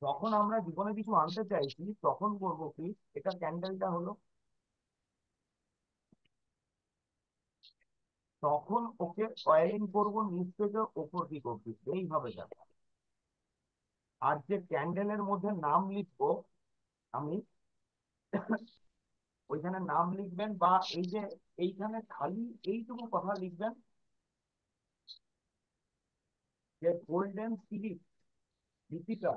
যখন আমরা জীবনে কিছু আনতে চাইছি তখন করবো কি, এটা ক্যান্ডেলটা হলো, তখন ওকে কয়েলিং করবো নিচ থেকে ওপর দিক অব্দি এইভাবে যাবে। আর যে ক্যান্ডেলের মধ্যে নাম লিখবো আমি, ওইখানে নাম লিখবেন, বা এই যে এইখানে খালি এইটুকু কথা লিখবেন যে golden spirit Deepika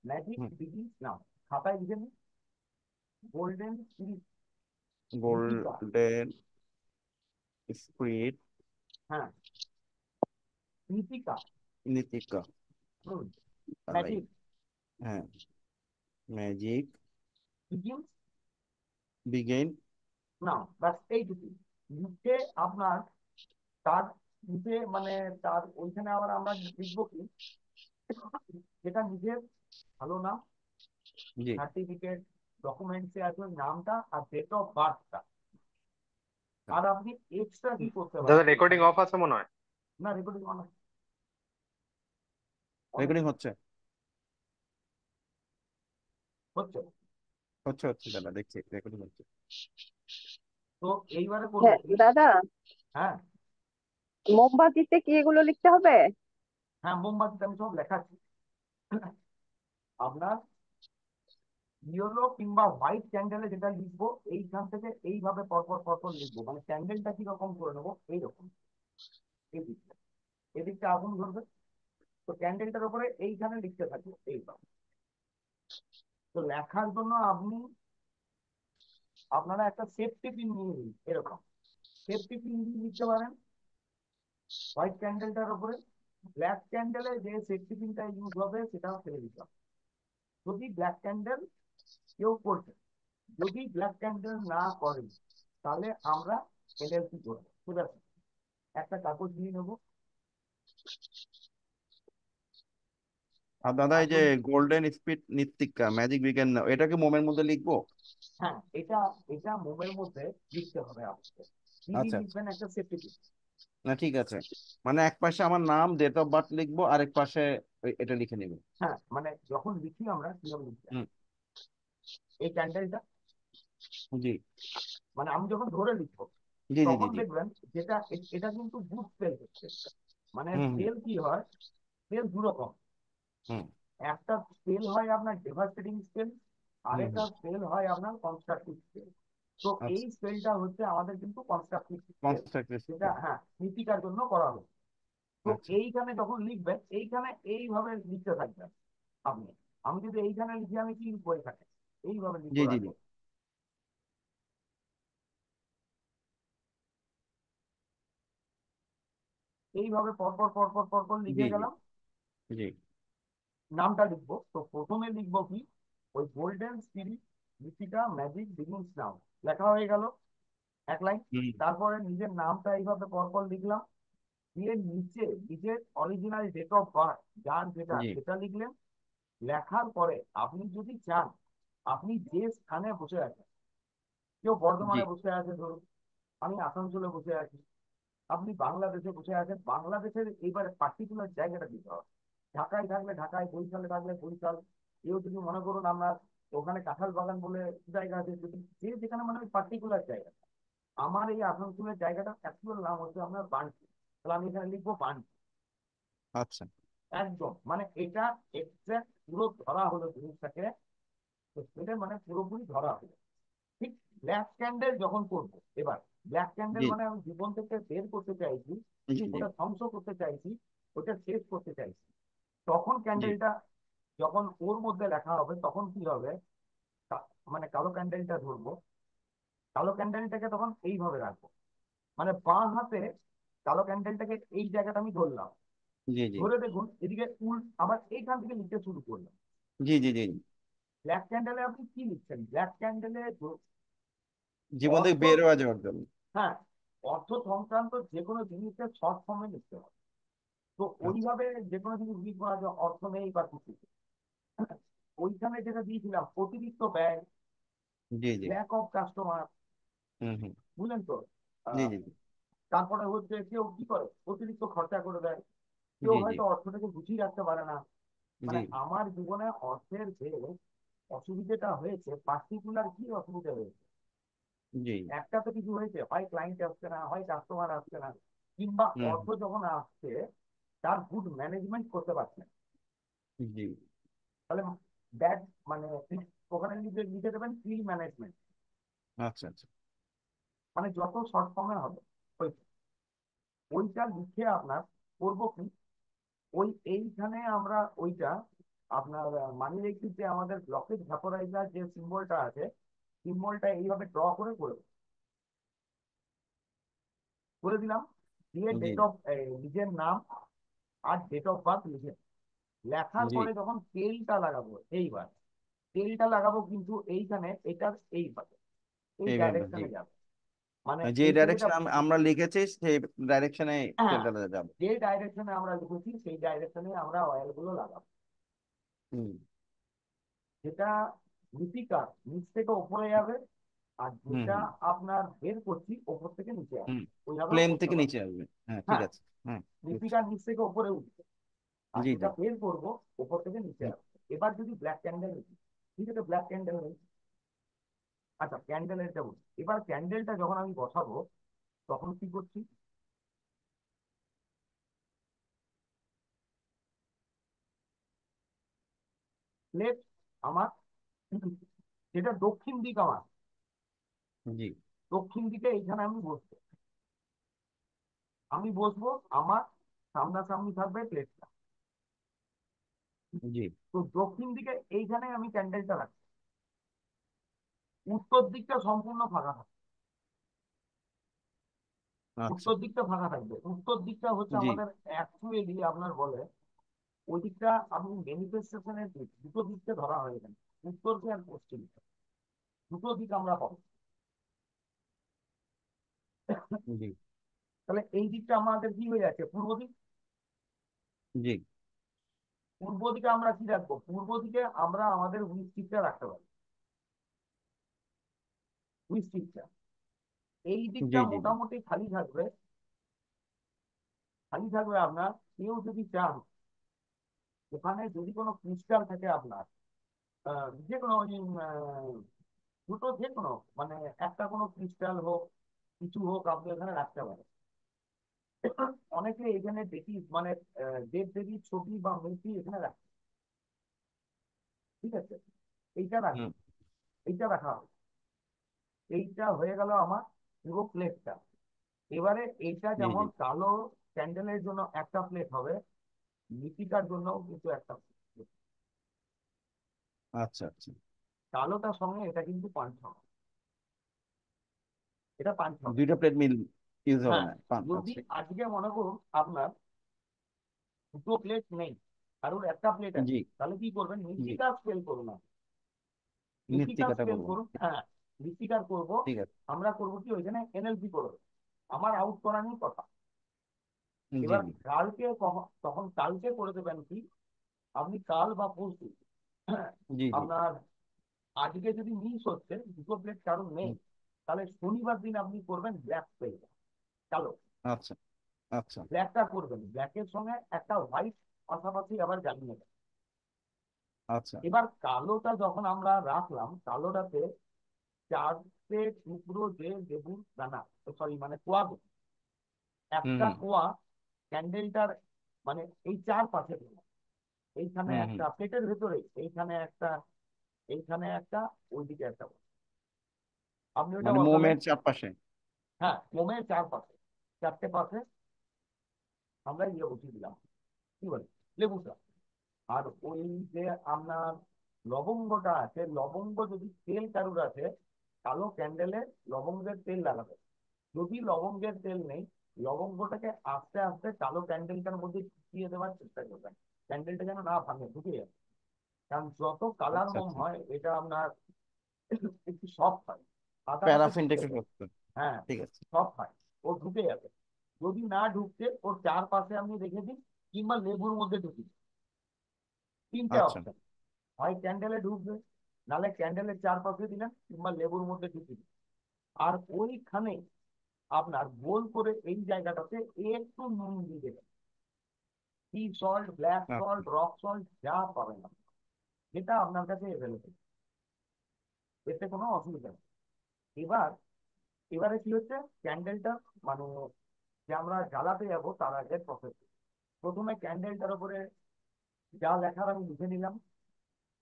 magic hmm. Begins now. খাতায় লিখে নিন, golden spirit Dipika. Golden spirit হ্যাঁ, দীপিকা। নীতিকা। হুম। তাই। ম্যাজিক হ্যাঁ। Magic begins begin. নাও, ব্যাস এইটুকু লিখে আপনার তার নিচে মানে তার ওইখানে আবার আমরা লিখবো কি, যেটা নিজের ভালো নাম, জি। সার্টিফিকেট, ডকুমেন্টসে আছে ওই নামটা আর ডেট অফ বার্থটা। আর আপনি এক্সট্রা কি করতে দাদা পারেন রেকর্ডিং এখানে, অফ আছে মনে হয়। না রেকর্ডিং অন, অনেক রেকর্ডিং হচ্ছে। হচ্ছে। হচ্ছে হচ্ছে দাদা, দেখছি রেকর্ডিং হচ্ছে। তো এইবারে করবো হ্যাঁ কি, দাদা, হ্যাঁ মোমবাতিতে কি এগুলো লিখতে হবে? হ্যাঁ মোমবাতিতে আমি সব লেখাচ্ছি। আপনার ইয়েলো কিংবা হোয়াইট ক্যান্ডেলে যেটা লিখবো এইখান থেকে এইভাবে পরপর পরপর লিখবো, মানে ক্যান্ডেলটা কিরকম করে নেবো এইরকম, এই দিকটা, এদিকটা আগুন ধরবে, তো ক্যান্ডেলটার উপরে এইখানে লিখতে থাকবো এইভাবে। তো লেখার জন্য আপনারা একটা সেফটি পিন নিয়ে নিন এরকম, সেফটি পিন দিয়ে লিখতে পারেন হোয়াইট ক্যান্ডেলটার উপরে। ব্ল্যাক ক্যান্ডেলে যে সেফটি পিনটা ইউজ হবে সেটা ফেলে দিতে হবে, যদি ব্ল্যাক ক্যান্ডেল কেউ করছে। যদি ব্ল্যাক ক্যান্ডেল না করেন তাহলে আমরা এলএলসি করবো, ঠিক আছে? একটা কাগজ নিয়ে নেবো। আর দাদা এই যে এখন গোল্ডেন স্পিড নীতিকা ম্যাজিক বিজ্ঞান, এটাকে মোমের মধ্যে লিখবো? হ্যাঁ, এটা এটা মোমের মধ্যে লিখতে হবে আপনাকে। কি আচ্ছা আচ্ছা। লিখবেন, একটা সেফটি পিন। না ঠিক আছে, মানে এক পাশে আমার নাম ডেট অফ বার্থ লিখবো, আরেক পাশে এটা লিখে নিবো। হ্যাঁ, মানে যখন লিখি আমরা কিভাবে লিখতে হয়, হুম। এই ক্যান্ডেলটা, জি মানে আমি যখন ধরে লিখবো জি জি জি তখন জি। দেখবেন যেটা এটা কিন্তু বুট স্পেল হচ্ছে। মানে হুম হুম স্পেল কি হয়, স্পেল দু রকম। হুম একটা স্পেল হয় আপনার ডেভাস্টেটিং স্পেল, হুম আরেকটা হুম। স্পেল হয় আপনার কনস্ট্রাকটিভ স্পেল। তো এই আচ্ছা। স্পেলটা হচ্ছে আমাদের কিন্তু কনস্ট্রাকটিভ স্পেল, কনস্ট্রাক্টিভ যেটা স্পেল। হ্যাঁ নীতিকার জন্য করা হবে। তো আচ্ছা। এইখানে যখন লিখবেন এইখানে এইভাবে লিখতে থাকবেন আপনি। আমি যদি এইখানে লিখি আমি কি লিখবো, এখানে এইভাবে জি লিখবো জি জি রাখবো, এইভাবে পরপর পরপর পরপর জি লিখে জি গেলাম। জি। নামটা লিখবো, তো প্রথমে লিখবো কি, ওই golden spirit Deepika magic begins now, লেখা হয়ে গেল এক লাইন। হুম। তারপরে নিজের নামটা এইভাবে পরপর লিখলাম, দিয়ে নিচে নিজের অরিজিনাল ডেট অফ বার্থ যার যেটা জি সেটা লিখলেন। লেখার পরে আপনি যদি চান, আপনি যে স্থানে বসে আছেন, কেউ জি। বর্ধমানে বসে আছে ধরুন, আমি আসানসোলে বসে আছি, আপনি বাংলাদেশে বসে আছেন, বাংলাদেশের এইবারে পার্টিকুলার জায়গাটা দিতে হবে। ঢাকায় থাকলে ঢাকায়, বরিশালে থাকলে বরিশাল। কেউ যদি মনে করুন আমরা ওখানে কাঁঠাল বাগান বলে জায়গা আছে, যদি যে যেখানে মানে ওই পার্টিকুলার জায়গা, আমার এই আসানসোলের জায়গাটা অ্যাকচুয়াল নাম হচ্ছে আপনার বানকি, তাহলে আমি এখানে লিখবো বানকি। আচ্ছা। একদম মানে এটা এক্সাক্ট পুরো ধরা হলো জিনিসটাকে, তো সেটা মানে পুরোপুরি ধরা হলো। ঠিক ব্ল্যাক ক্যান্ডেল যখন করবো এবার, ব্ল্যাক ক্যান্ডেল জি মানে আমি জীবন থেকে বের করতে চাইছি, জি জি ওটা ধ্বংস করতে চাইছি, ওটা শেষ করতে চাইছি, তখন জি ক্যান্ডেলটা যখন ওর মধ্যে লেখা হবে তখন কি হবে, মানে কালো ক্যান্ডেলটা ধরবো, কালো ক্যান্ডেলটাকে তখন এইভাবে রাখবো, মানে বাঁ হাতে কালো ক্যান্ডেলটাকে এই জায়গাটা আমি ধরলাম, জি জি ধরে দেখুন এদিকে আবার এইখান থেকে লিখতে শুরু করলাম। জি জি জি। ব্ল্যাক ক্যান্ডেলে আপনি কি লিখছেন, ব্ল্যাক ক্যান্ডেলে জীবন থেকে অর্থ, বের হওয়া যাওয়ার জন্য। হ্যাঁ অর্থ সংক্রান্ত যে কোনো জিনিসের শর্ট ফর্মে লিখতে হবে। তো আচ্ছা। ওইভাবে যে কোনো জিনিস লিখবো না যে অর্থ নেই বা কিছু, ওইখানে যেটা দিয়েছিলাম অতিরিক্ত ব্যয়, জি জি। ল্যাক অফ কাস্টমার, হুম হুম। বুঝলেন তো? জি আহ, জি জি তারপরে হচ্ছে কেউ কি করে অতিরিক্ত খরচা করে দেয়, কেউ জি জি। হয়তো অর্থটাকে গুছিয়ে রাখতে পারে না, জি মানে আমার জীবনে অর্থের যে অসুবিধাটা হয়েছে, পার্টিকুলার কি অসুবিধা হয়েছে, জি। একটা তো কিছু হয়েছে, হয় ক্লায়েন্ট আসছে না, হয় কাস্টমার আসছে না, কিংবা হুম অর্থ যখন আসছে তার গুড ম্যানেজমেন্ট করতে পারছে না। জি। তাহলে ব্যাড, মানে ওখানে লিখে লিখে দেবেন ফিল ম্যানেজমেন্ট, আচ্ছা আচ্ছা। মানে যত শর্ট ফর্মে হবে ওই ওইটা লিখে আপনার করবো কি, ওই এইখানে আমরা ওইটা আপনার মানি রেখি যে আমাদের ব্লকেজ ভ্যাপোরাইজার যে সিম্বলটা আছে, সিম্বলটা এইভাবে ড্র করে করে করে দিলাম, দিয়ে জি ডেট অফ নিজের নাম আর ডেট অফ বার্থ লিখে লেখার জি। পরে যখন তেলটা লাগাবো, এইবার তেলটা লাগাবো কিন্তু এইখানে এটার এইভাবে এই এইভাবে জি। ডাইরেকশনে যাবে, মানে যে এইটা যেটা, ডাইরেকশন আমরা লিখেছি সেই ডাইরেকশনে হ্যাঁ, তেলটা যাবে। যে ডাইরেকশনে আমরা লিখেছি সেই ডাইরেকশনে আমরা অয়েল গুলো লাগাবো। হুম যেটা লিপিকার নিচ থেকে উপরে যাবে, আর হুম যেটা হুম আপনার বের করছি ওপর থেকে নিচে হুম। আসবে, ওইভাবেও প্লেন করতে থেকে পারবে। নিচে আসবে, হ্যাঁ ঠিক হ্যাঁ, আছে। হ্যাঁ বুঝছি। লিপিকার নিচ থেকে উপরে উঠবে, আর জি জি। যেটা বের করবো ওপর থেকে নিচে হুম, আসবে। এবার যদি ব্ল্যাক ক্যান্ডেল নিচ্ছি, ঠিক আছে, ব্ল্যাক ক্যান্ডেল নেই, আচ্ছা ক্যান্ডেলের বলি, এবার ক্যান্ডেলটা যখন আমি বসাবো তখন কি করছি, লেফট আমার, যেটা দক্ষিণ দিক আমার, জি দক্ষিণ দিকে এইখানে আমি বসবো, আমি বসবো, আমার সামনাসামনি থাকবে প্লেটটা। জি। তো দক্ষিণ দিকে এইখানে আমি ক্যান্ডেলটা রাখছি, উত্তর দিকটা সম্পূর্ণ ফাঁকা থাকবে, আচ্ছা। উত্তর দিকটা ফাঁকা থাকবে, উত্তর দিকটা হচ্ছে জি আমাদের অ্যাকচুয়ালি আপনার বলে, ওই দিকটা আপনি ম্যানিফেস্টেশনের দিক, দুটো দিককে ধরা হয় এখানে, উত্তরকে আর পশ্চিমকে, দুটো দিক আমরা পাবো। জি তাহলে এই দিকটা আমাদের কি হয়ে যাচ্ছে, পূর্ব দিক। জি। পূর্ব দিকে আমরা কি রাখবো, পূর্ব দিকে আমরা আমাদের উইস্টিকটা রাখতে পারি, উইস্টিকটা এই দিকটা জি জি। জি মোটামুটি খালি থাকবে, খালি থাকবে আপনার, কেউ যদি চান ওখানে যদি কোনো ক্রিস্টাল থাকে আপনার, যে কোনো ওই দুটো যে কোনো, মানে একটা কোনো ক্রিস্টাল হোক, কিছু হোক, আপনি এখানে রাখতে পারেন। অনেকে এখানে দেখি মানে দেব দেবীর ছবি বা মূর্তি এখানে রাখে, ঠিক আছে, এইটা হুম রাখবে, এইটা রাখা হবে, এইটা হয়ে গেল আমার পুরো প্লেটটা। এবারে এইটা জি যেমন জি। কালো ক্যান্ডেলের জন্য একটা প্লেট হবে, লিপিকার জন্য কিন্তু একটা plate। আচ্ছা আচ্ছা। কালোটার সঙ্গে এটা কিন্তু পাঞ্চ হবে, এটা পাঞ্চ হবে। দুইটা প্লেট মিল ইউজ হবে হ্যাঁ, না, যদি আচ্ছা। আজকে মনে করুন আপনার দুটো প্লেট নেই, কারোর একটা প্লেট আছে, জি তাহলে কি করবেন, জি। মৃত্তিকা স্কেল করুন না, মৃত্তিকা মৃত্তিকাটা স্কেল করবো। করুন, হ্যাঁ, মৃত্তিকার করবো। ঠিক আছে। আমরা করবো কি, ওইখানে এনএলপি করবো, আমার আউট করানোর কথা। জি এবার জি। কালকে তখন কালকে করে দেবেন কি, আপনি কাল বা পরশু, হ্যাঁ, জি জি। আপনার আজকে যদি মিস হচ্ছে দুটো প্লেট কারণ নেই, হুম, তাহলে শনিবার দিন আপনি করবেন ব্ল্যাক প্লেট, কালো, আচ্ছা আচ্ছা ব্ল্যাকটা করবেন, ব্ল্যাকের সঙ্গে একটা হোয়াইট পাশাপাশি আবার জ্বালিয়ে নেবেন। আচ্ছা। এবার কালোটা যখন আমরা রাখলাম, কালোটাতে চারটে টুকরো যে লেবুর দানা, সরি মানে কোয়াগুলো, হুম একটা হুম কোয়া ক্যান্ডেলটার মানে এই চার পাশে দিলাম। এইখানে হুম হুম। একটা প্লেটের ভেতরে, এইখানে একটা, এইখানে একটা, ওইদিকে একটা, আপনি ওটা মানে বসালেন। মোমের চারপাশে। হ্যাঁ, মোমের চার পাশে, চারটে পাশে আমরা ইয়ে বসিয়ে দিলাম, কি বলে, লেবুটা। আর ওই যে আপনার লবঙ্গটা আছে, লবঙ্গ যদি তেল কারুর আছে, কালো ক্যান্ডেলে লবঙ্গের তেল লাগাবে। যদি লবঙ্গের তেল নেই, লবঙ্গটাকে আস্তে আস্তে কালো ক্যান্ডেলটার মধ্যে ঢুকিয়ে দেওয়ার চেষ্টা করবেন, ক্যান্ডেলটা যেন না ভাঙে, ঢুকে যাবে। কারণ যত কালার আচ্ছা মোম আচ্ছা। হয় এটা আপনার একটু সফট হয়, পাতাটাতে প্যারাফিনটা ঢুকতে একটু দেবে। করতে। হ্যাঁ, ঠিক আছে। সফট হয়, ও ঢুকে যাবে। যদি না ঢুকতে ওর চারপাশে আপনি রেখে দিন, কিংবা লেবুর মধ্যে ঢুকি দিন, তিনটে আচ্ছা অপশন, হয় ক্যান্ডেলে ঢুকবে, নাহলে ক্যান্ডেলের চারপাশে দিলেন, কিংবা লেবুর মধ্যে ঢুকিয়ে দিন। আর ওইখানে আপনার গোল করে এই জায়গাটাতে একটু নুন দিয়ে দেবেন, সি সল্ট, ব্ল্যাক আচ্ছা। সল্ট, রক সল্ট, যা পাবেন আপনি, যেটা আপনার কাছে অ্যাভেলেবেল, এতে কোনো অসুবিধা নেই। এবার এবারে কি হচ্ছে, ক্যান্ডেলটা মানে যে আমরা জ্বালাতে যাবো তার আগে প্রসেস। প্রথমে ক্যান্ডেলটার উপরে যা লেখার আমি লিখে নিলাম,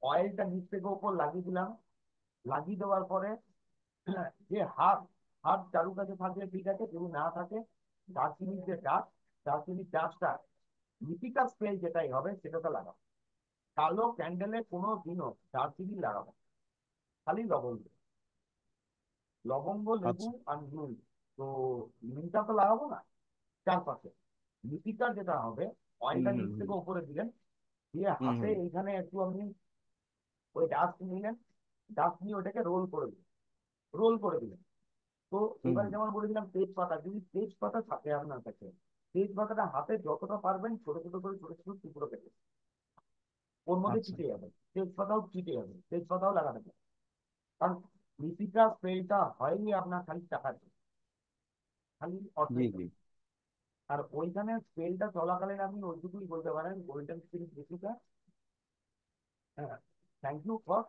অয়েলটা নিচ থেকে উপর লাগিয়ে দিলাম। লাগিয়ে দেওয়ার পরে যে হাত হাত চারুকাছে থাকলে ঠিক আছে, যদি না থাকে দারচিনির যে ডাস্ট, দারচিনির ডাস্টটা লিপিকার স্প্রে যেটাই হবে সেটাতে লাগাবো। কালো ক্যান্ডেলে কোনো দিনও দারচিনি লাগাবো না, খালি লবঙ্গ, লবঙ্গ, লেবু আচ্ছা। আর নুন। তো নুনটা তো লাগাবো না চারপাশে। লিপিকার যেটা হবে, হুম অয়েলটা হুম নিচ হুম থেকে উপরে দিলেন, দিয়ে হুম হাতে হুম এইখানে একটু আপনি ওই ডাস্ট নিলেন, ডাস্ট নিয়ে ওটাকে রোল করে দিলেন, রোল করে দিলেন। তো হুম এবারে হুম। যেমন বলেছিলাম তেজপাতা, যদি তেজপাতা থাকে আপনার কাছে, তেজপাতাটা হাতে যতটা পারবেন ছোট ছোট করে ছোট ছোট টুকরো কেটে ওর মধ্যে আচ্ছা। চিটে যাবে, তেজপাতাও চিটে যাবে, তেজপাতাও লাগাতে হবে। কারণ লিপিকা স্প্রেটা হয়নি আপনার খালি টাকার জন্য, খালি জি অর্থের জি। জন্য। আর ওইখানে স্প্রেটা চলাকালীন আপনি ওইটুকুই বলতে পারেন, গোল্ডেন স্পিরিট লিপিকা, হ্যাঁ, thank you for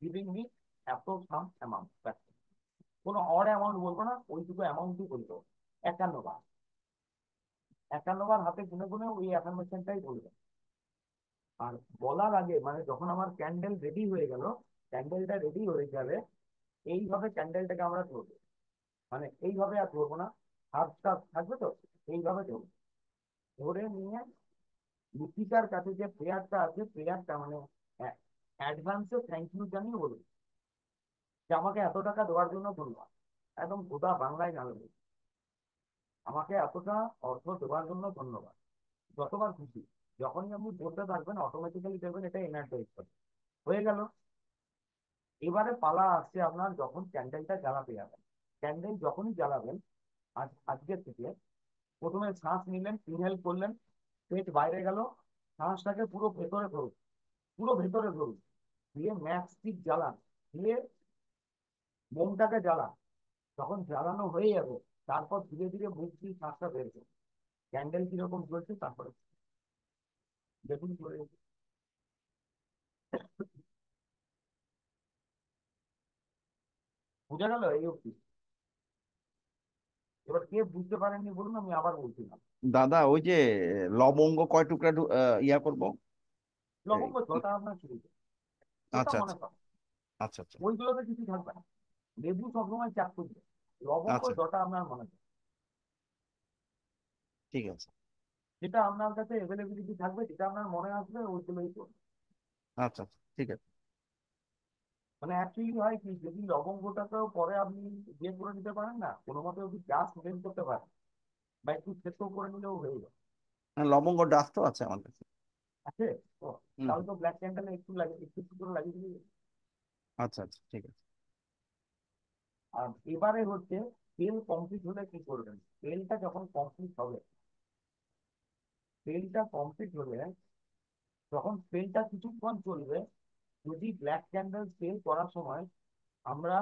giving me এত সাম অ্যামাউন্ট। কোনো অড অ্যামাউন্ট বলবো না, ওইটুকু অ্যামাউন্টই বলবো, 51 বার, 51 বার হাতে গুনে গুনে ওই অ্যাফার্মেশনটাই বলবো। আর বলার আগে মানে যখন আমার ক্যান্ডেল রেডি হয়ে গেল, ক্যান্ডেলটা রেডি হয়ে যাবে, এইভাবে ক্যান্ডেলটাকে আমরা ধরবো, মানে এইভাবে আর ধরবো না, হাতটা থাকবে তো, এইভাবে ধরবো। ধরে নিয়ে লিপিকার কাছে যে প্রেয়ারটা আছে, প্রেয়ারটা মানে অ্যাডভান্সে থ্যাংক ইউ জানিয়ে বলবো যে আমাকে এত টাকা দেওয়ার জন্য ধন্যবাদ, একদম গোটা বাংলায় জানাবো, আমাকে এতটা অর্থ দেওয়ার জন্য ধন্যবাদ, যতবার খুশি। যখনই আপনি বলতে থাকবেন অটোমেটিক্যালি দেখবেন এটা এনার্জাইজ করে হয়ে গেল। এবারে পালা আসছে আপনার যখন ক্যান্ডেলটা জ্বালাতে যাবেন। ক্যান্ডেল যখনই জ্বালাবেন, আজকের থেকে প্রথমে শ্বাস নিলেন, ইনহেল করলেন, পেট বাইরে গেল, শ্বাসটাকে পুরো ভেতরে ধরুন, পুরো ভেতরে ধরুন, দিয়ে ম্যাক্স স্টিক জ্বালান, দিয়ে মোমটাকে জ্বালান। যখন জ্বালানো হয়ে যাবে, তারপর ধীরে ধীরে মুখ দিয়ে শ্বাসটা বের করুন। ক্যান্ডেল কিরকম জ্বলছে তারপরে দেখুন চলে যাবে। বোঝা গেল এই অব্দি? এবার কে বুঝতে পারেননি বলুন, আমি আবার বলছি না। দাদা ওই যে লবঙ্গ কয় টুকরা ইয়া করবো? এই, লবঙ্গ যটা আপনার চলবে, যেটা আচ্ছা মনে আচ্ছা করেন, আচ্ছা আচ্ছা ওইগুলোতে কিছু থাকবে না। লেবু সবসময় চাপ করবে, লবঙ্গ আচ্ছা। যটা আপনার মনে করে, ঠিক আছে। যেটা আপনার কাছে অ্যাভেলেবিলিটি থাকবে, যেটা আপনার মনে আসবে ওইগুলোই করবে। আচ্ছা আচ্ছা ঠিক আছে। মানে অ্যাকচুয়ালি হয় কি, যদি লবঙ্গটাকেও পরে আপনি ইয়ে করে নিতে পারেন না, কোনো মতে যদি গ্যাস মেনটেন করতে পারেন বা একটু সেদ্ধ করে নিলেও হয়ে যায়। হ্যাঁ, লবঙ্গ ডাস্ট তো আছে আমার কাছে। আছে তো, হুম তাহলে হুম। তো ব্ল্যাক ক্যান্ডেলে একটু লাগে, একটু একটু করে লাগিয়ে দিলে। আচ্ছা আচ্ছা ঠিক আছে। আর এবারে হচ্ছে তেল কমপ্লিট হলে কি করবেন, তেলটা যখন কমপ্লিট হবে, তেলটা কমপ্লিট হলে যখন তেলটা কিছুক্ষণ চলবে, যদি ব্ল্যাক ক্যান্ডেল সেল করার সময় আমরা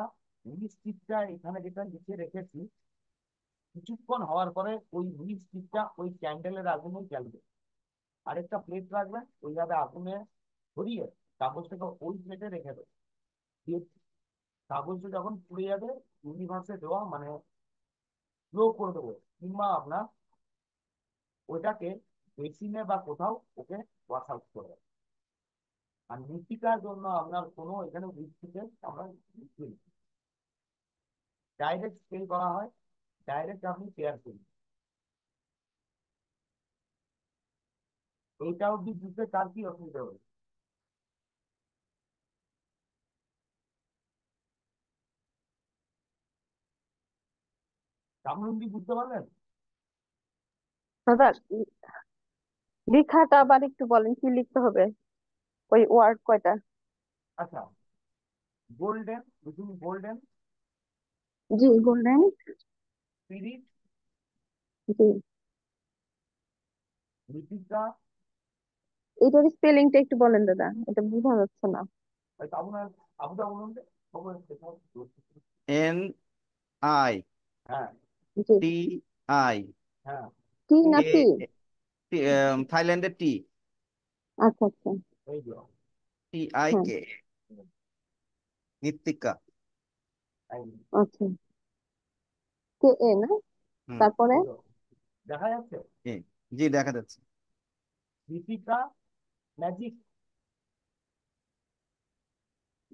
স্টিকটা এখানে যেটা লিখে রেখেছি, কিছুক্ষণ হওয়ার পরে ওই স্টিকটা ওই ক্যান্ডেলের আগুনে জ্বালবে। আরেকটা প্লেট রাখবেন, ওইভাবে আগুনে ধরিয়ে কাগজটাকে ওই প্লেটে রেখে দেবে, দিয়ে কাগজটা যখন পুড়ে যাবে, ইউনিভার্সে দেওয়া মানে স্লো করে দেবো, কিংবা আপনার ওইটাকে বেসিনে বা কোথাও ওকে ওয়াশ আউট করে দেবো। আর মৃত্তিকার জন্য আপনার কোনো এখানে উইথ আমরা ডাইরেক্ট স্প্রে করা হয়, ডাইরেক্ট আপনি পেয়ার করুন। এইটা অব্দি বুঝতে তার কি অসুবিধা হবে? আপনি অব্দি বুঝতে পারলেন? দাদা, লেখাটা আবার একটু বলেন, কি লিখতে হবে? ওই ওয়ার্ড কয়টা? আচ্ছা, গোল্ডেন, বুঝুন গোল্ডেন জি, গোল্ডেন। স্পিরিট জি। লিপিকা। এটার স্পেলিংটা একটু বলেন দাদা, এটা বোঝা যাচ্ছে না। আপনার আবুদা বলুন তো, খবর আছে, N I G. T I হ্যাঁ, টি এ, না এ সি? থাইল্যান্ডের টি। আচ্ছা আচ্ছা। এই যে হ্যাঁ। TIK। নিত্তিকা। এই আচ্ছা। কে এ না? হুম। তারপরে? এই যে, দেখা যাচ্ছে জি, জি দেখা যাচ্ছে। দীপিকা ম্যাজিক।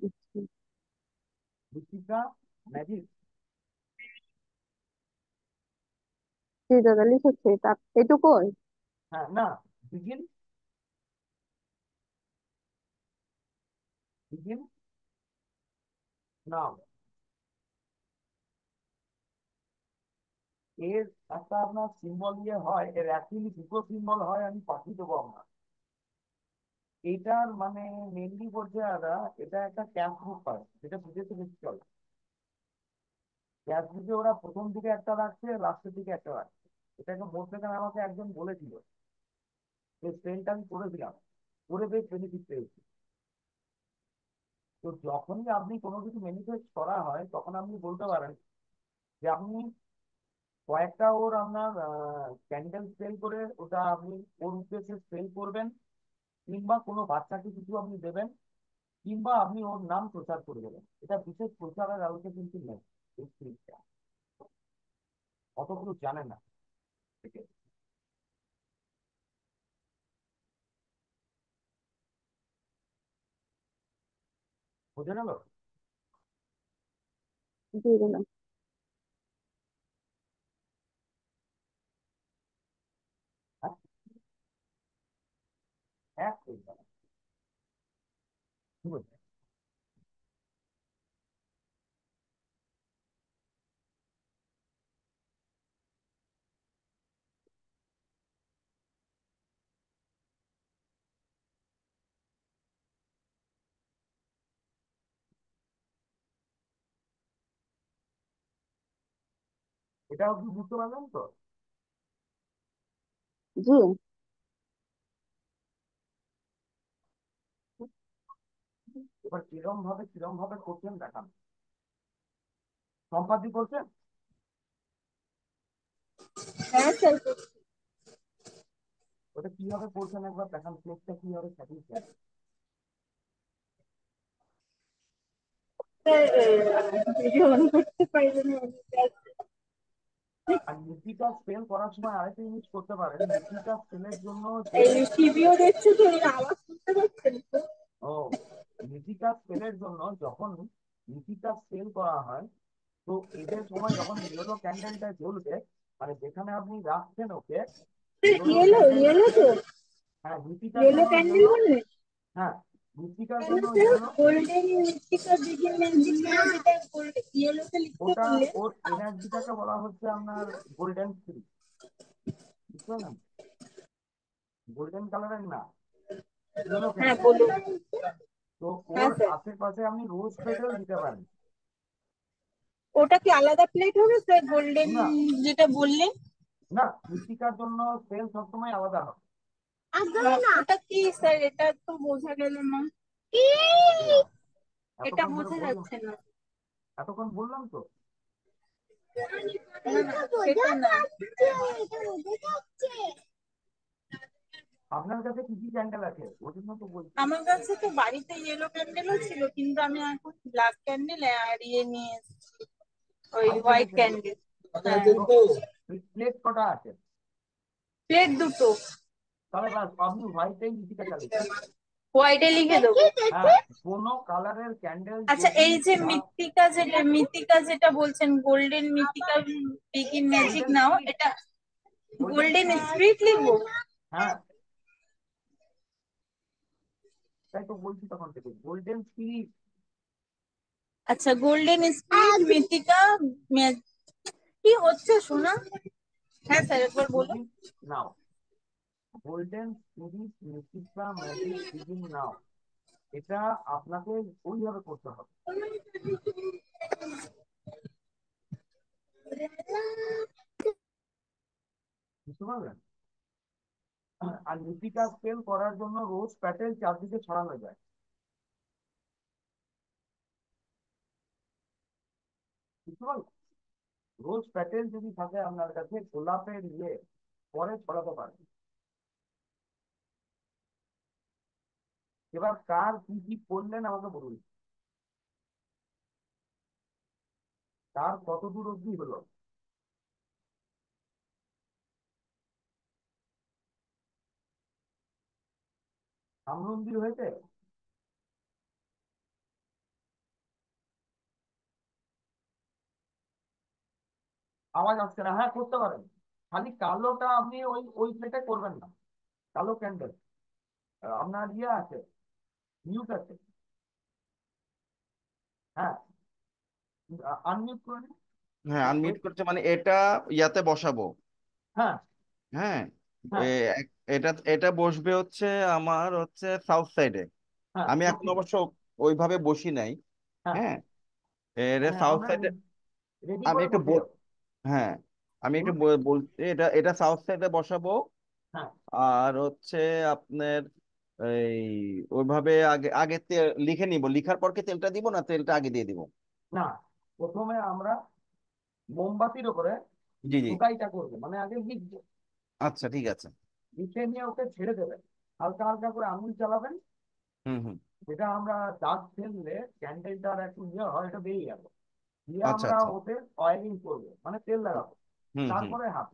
আচ্ছা, দীপিকা ম্যাজিক। জি দাদা লিখেছে, তার এটুকুই। হ্যাঁ না, বিগিন, বিগিন নাও। এর একটা আপনার সিম্বল ইয়ে হয়, এর অ্যাকচুয়ালি দুটো সিম্বল হয়, আমি পাঠিয়ে দেবো আপনার। এটার মানে মেনলি বলছে দাদা, এটা একটা ক্যাশ বুক হয়, যেটা বিদেশে বেশি চলে। ক্যাশ বুকে ওরা প্রথম দিকে একটা রাখছে, লাস্টের দিকে একটা রাখছে। এটাকে মধ্যেখানে আমাকে একজন বলেছিল, এই ট্রেনটা আমি করেছিলাম, করে বেশ বেনিফিট পেয়েছি। তো যখনই আপনি কোনো কিছু ম্যানিফেস্ট করা হয়, তখন আপনি বলতে পারেন যে আপনি কয়েকটা ওর আপনার ক্যান্ডেল সেল করে ওটা আপনি ওর উদ্দেশ্যে সেল করবেন, কিংবা কোনো বাচ্চাকে কিছু আপনি দেবেন, কিংবা আপনি ওর নাম প্রচার করে দেবেন। এটা বিশেষ প্রচারের আলোকে কিন্তু নেই এই স্ক্রিপ্টটা, অতগুলো জানে না। ঠিক আছে, বোঝা গেল? জি দাদা। হ্যাঁ, এক পয়সা না। কি বলছে? এটাও কি বুঝতে পারলেন তো? জি। এবার কিরম ভাবে করছেন দেখান। সম্পাদি করছেন? হ্যাঁ স্যার। ওটা কিভাবে করছেন একবার দেখান, প্লেটটা কিভাবে সাজিয়েছেন। ভিডিও অন করতে পারবেন না। আর লিপিকা স্পেল করার সময় আরেকটা জিনিস করতে পারেন, লিপিকা স্পেলের জন্য যে, এই টিভিও দেখছো তো, এর আওয়াজ শুনতে পাচ্ছেন তো? ও, লিপিকা স্পেলের জন্য যখন লিপিকা স্পেল করা হয়, তো এদের সময় যখন ইয়েলো ক্যান্ডেলটা জ্বলবে, মানে যেখানে আপনি রাখছেন ওকে, ইয়েলো ইয়েলো ক্যান্ডেল। ইয়েলো তো। হ্যাঁ, লিপিকার ইয়েলো জন্য ক্যান্ডেল ইয়েলো। বললে? হ্যাঁ, লিপিকার কেন জন্য স্যার? ইয়েলো। গোল্ডেন মৃত্তিকা দিঘির ম্যাজিক না, যেটা ইয়েলোতে লিখতে ওটা বললে? ওর এনার্জিটাকে বলা হচ্ছে আপনার গোল্ডেন স্পিরিট, বুঝতে পারলেন? গোল্ডেন কালারের না, ইয়েলো হ্যাঁ ক্যান্ডেল। বলুন। তো হ্যাঁ ওর স্যার। আশেপাশে আপনি রোজ পেটাল দিতে পারেন। ওটা কি আলাদা প্লেট হবে স্যার, গোল্ডেন না যেটা বললেন? না, মৃত্তিকার জন্য সেল সবসময় আলাদা হবে। ওটা কি স্যার, এটা তো বোঝা গেল না। কি? বুঝলাম, এটা এতক্ষণ ধরে বোঝা বললাম, যাচ্ছে না। এতক্ষণ বললাম তো। না না, সেটা না। আপনার কাছে কি কি ক্যান্ডেল আছে ওর জন্য তো বলছি। আমার কাছে তো বাড়িতে ইয়েলো ক্যান্ডেলও ছিল, কিন্তু আমি এখন ব্ল্যাক ক্যান্ডেল আর ইয়ে নিয়ে এসেছি, ওই হোয়াইট হোয়াইট এনেছেন? ক্যান্ডেল। হ্যাঁ। তো প্লেট কটা আছে? প্লেট দুটো। তাহলে বাস আপনি হোয়াইটেই লিপিকা চালিয়ে দিন। হোয়াইটে লিখে দেবো। হ্যাঁ, কোনো কালারের ক্যান্ডেল আচ্ছা, যদি এই যে মৃত্তিকা যেটা বলছেন, গোল্ডেন মৃত্তিকা বিগিন ম্যাজিক গোল্ডেন নাও, স্পিরিট, এটা গোল্ডেন গোল্ডেন স্পিরিট। স্পিরিট লিখবো? হ্যাঁ, তাই তো বলছি তখন থেকে গোল্ডেন স্পিরিট। আচ্ছা, গোল্ডেন স্পিরিট মৃত্তিকা কি হচ্ছে শোনা? হ্যাঁ স্যার, একবার বলুন। বিগিন নাও, golden spirit Lipika magic begin নাও। এটা আপনাকে ওইভাবে করতে হবে, বুঝতে পারলেন? আর লিপিকা স্পেল করার জন্য রোজ প্যাটেল চারদিকে ছড়ানো যায়, বুঝতে পারলেন? রোজ প্যাটেল যদি থাকে আপনার কাছে, গোলাপের ইয়ে পরে ছড়াতে পারেন। এবার কার কি কি করলেন আমাকে বলুন, কার কত দূর অব্দি হলো। রামমন্দির হয়েছে? আওয়াজ আসছে না, হ্যাঁ করতে পারেন। খালি কালোটা আপনি ওই ওই প্লেটে করবেন না, কালো ক্যান্ডেল। আপনার ইয়ে আছে, মিউট আছে, হ্যাঁ আনমিউট করে নিন। হ্যাঁ, আনমিউট করছে, মানে এটা ইয়াতে বসাবো। হ্যাঁ হ্যাঁ, হ্যাঁ এটা এটা বসবে হচ্ছে আমার হচ্ছে সাউথ সাইডে। হ্যাঁ আমি এখন দক্ষিণ। অবশ্য ওইভাবে বসি নাই। হ্যাঁ হ্যাঁ, এর মানে সাউথ আমরা সাইডে রেডি আমি করে একটু বসে যাবো। হ্যাঁ, আমি একটু বলুন। বলতে, এটা এটা সাউথ সাইডে বসাবো। হ্যাঁ আর হচ্ছে আপনার এই ওইভাবে আগে আগে লিখে নিব, লিখার পর কি তেলটা দিব, না তেলটা আগে দিয়ে দিব? না, প্রথমে আমরা মোমবাতির উপরে জি জি, টোকাইটা করবো, মানে আগে লিখবো। আচ্ছা ঠিক আছে। লিখে নিয়ে ওকে ছেড়ে দেবেন, হালকা হালকা করে আঙুল চালাবেন। হুম হুম। যেটা আমরা দাগ ফেললে ক্যান্ডেলটার একটু ইয়ে হয়, এটা বেরিয়ে গেল। দিয়ে আচ্ছা আমরা আচ্ছা। ওতে অয়েলিং করবো, মানে তেল লাগাবো। হুম হুম। তারপরে হাত।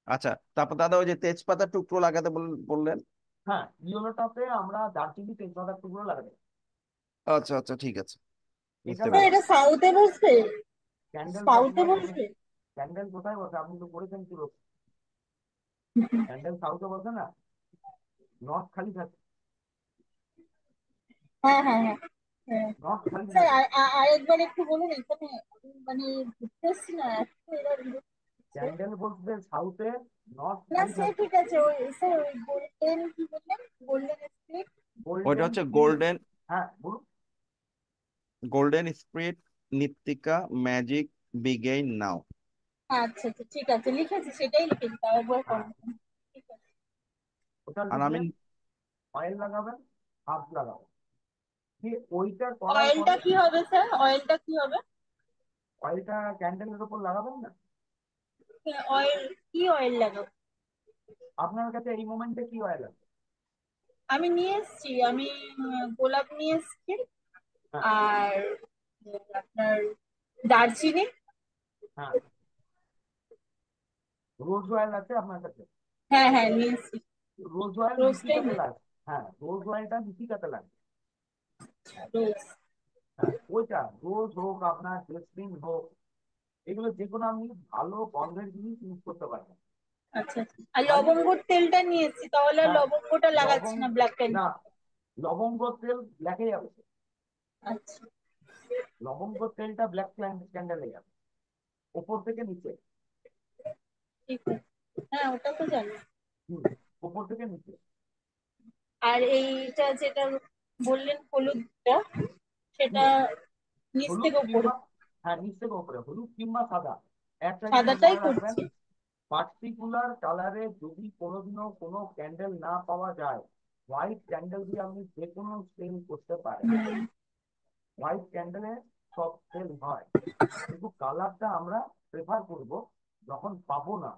আচ্ছা, তারপর দাদা ওই যে তেজপাতা টুকরো লাগাতে বললেন। হ্যাঁ, ইয়েলোটাতে আমরা দারচিনি তেজপাতার টুকরো লাগাবো। আচ্ছা আচ্ছা, ঠিক আছে, ঠিক বুঝতে আছে। স্যার পেরেছি। এটা সাউথে বসবে? ক্যান্ডেল সাউথে সবসময় কোথায়, বসবে? ক্যান্ডেল কোথায় বসে আপনি তো করেছেন পুরো। ক্যান্ডেল সাউথে বসে না, নর্থ খালি থাকে। হ্যাঁ হ্যাঁ হ্যাঁ হ্যাঁ। নর্থ খালি স্যার থাকে। আরেকবার একটু বলুন, এখানে আমি মানে বুঝতে পারছি না একটু এবার হচ্ছে। ক্যান্ডেল বসবে সাউথে, নর্থ না খালি সে থাকবে। ঠিক আছে, ওই স্যার ওই গোল্ডেন কি বললেন, গোল্ডেন স্প্লিট? ওইটা গোল্ডেন হচ্ছে স্পিরিট। গোল্ডেন, হ্যাঁ বলুন। গোল্ডেন স্প্রিট নিপ্তিকা ম্যাজিক বিগেইন নাও। আচ্ছা আচ্ছা ঠিক আছে, লিখেছি, সেটাই লিখেছি, তাও একবার হ্যাঁ, কনফার্ম। ঠিক আছে। ওটা আর আমি লিখলেন, অয়েল লাগাবেন, হাত লাগাবেন। দিয়ে ওইটা করার অয়েলটা পরে কি হবে স্যার, অয়েলটা কি হবে? অয়েলটা ক্যান্ডেলের উপর লাগাবেন না। অয়েল, কি অয়েল লাগাবো? আপনার কাছে এই মোমেন্টে কি অয়েল আছে? আমি নিয়ে এসেছি, আমি গোলাপ নিয়ে এসেছি। হ্যাঁ আর আপনার দারচিনি। হ্যাঁ, রোজ অয়েল আছে আপনার কাছে? হ্যাঁ হ্যাঁ নিয়ে এসেছি। রোজ অয়েল রোজটাই লিচিটাতে নিয়ে, লাগে। হ্যাঁ, রোজ অয়েলটা লিচিটাতে লাগে। রোজ। হ্যাঁ, ওইটা রোজ হোক আপনার জেসমিন হোক, এগুলো যে কোনো আপনি ভালো গন্ধের জিনিস ইউজ করতে পারবেন। আচ্ছা আচ্ছা। আর খালি লবঙ্গর তেলটা নিয়ে এসেছি, তাহলে আর হ্যাঁ, লবঙ্গটা লাগাচ্ছি লবঙ্গ, না, ব্ল্যাক ক্যান্ডি। না লবঙ্গ তেল ব্ল্যাকে যাবে। আচ্ছা লবঙ্গ তেলটা ব্ল্যাক ক্যান্ডেলে যাবে, ওপর থেকে নিচে। ঠিক আছে, হ্যাঁ ওটা তো জানি। হুম, ওপর থেকে নিচে। আর এইটা যেটা বললেন হলুদটা, সেটা হুম, নিচ হলুদ থেকে উপরে? কিংবা, হ্যাঁ নিচ থেকে উপরে, হলুদ কিংবা সাদা। একটা জিনিস সাদাটাই মনে রাখবেন, করছি। পার্টিকুলার কালারে যদি কোনোদিনও কোনো ক্যান্ডেল না পাওয়া যায়, হোয়াইট ক্যান্ডেল দিয়ে আপনি যে কোনো সেল করতে পারেন। হুম, হোয়াইট ক্যান্ডেলে সব সেল হয়, কিন্তু কালারটা আমরা প্রেফার করব যখন পাবো না।